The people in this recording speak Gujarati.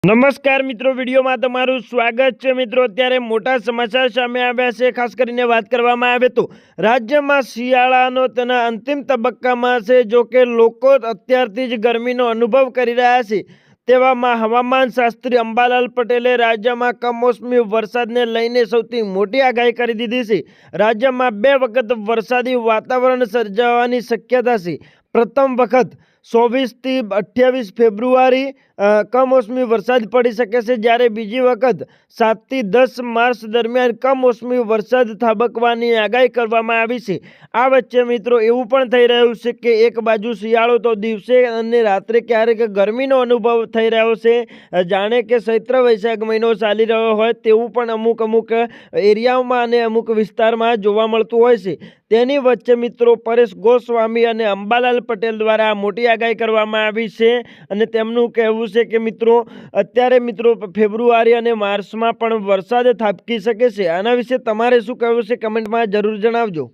નમસ્કાર મિત્રો, વિડીયોમાં તમારું સ્વાગત છે। મિત્રો, અત્યારે મોટા સમાચાર સામે આવ્યા છે। ખાસ કરીને વાત કરવામાં આવે તો રાજ્યમાં શિયાળાનો તેના અંતિમ તબક્કામાં છે। જો કે લોકો અત્યારથી જ ગરમીનો અનુભવ કરી રહ્યા છે। તેવામાં હવામાન શાસ્ત્રી અંબાલાલ પટેલે રાજ્યમાં કમોસમી વરસાદને લઈને સૌથી મોટી આગાહી કરી દીધી છે। રાજ્યમાં 2 વખત વરસાદી વાતાવરણ સર્જાવાની શક્યતા છે। પ્રથમ વખત 24 થી 28 ફેબ્રુઆરી કમોસમી વરસાદ પડી શકે છે, જ્યારે બીજી વખત 7 થી 10 માર્ચ દરમિયાન કમોસમી વરસાદ ખાબકવાની આગાહી કરવામાં આવી છે। આ વચ્ચે મિત્રો એવું પણ થઈ રહ્યું છે કે એક બાજુ શિયાળો તો દિવસે અને રાત્રે ક્યારેક ગરમીનો અનુભવ થઈ રહ્યો છે, જાણે કે ચૈત્ર વૈશાખ મહિનો ચાલી રહ્યો હોય તેવું પણ અમુક એરિયાઓમાં અને અમુક વિસ્તારમાં જોવા મળતું હોય છે। તેની વચ્ચે મિત્રો પરેશ ગોસ્વામી અને અંબાલાલ પટેલ દ્વારા મોટી આગાહી કરવામાં આવી છે અને તેમનું કહેવું છે કે મિત્રો અત્યારે મિત્રો ફેબ્રુઆરી અને માર્ચમાં પણ વરસાદ ખાબકી શકે છે। આના વિશે તમારે શું કહેવું છે, કમેન્ટમાં જરૂર જણાવજો।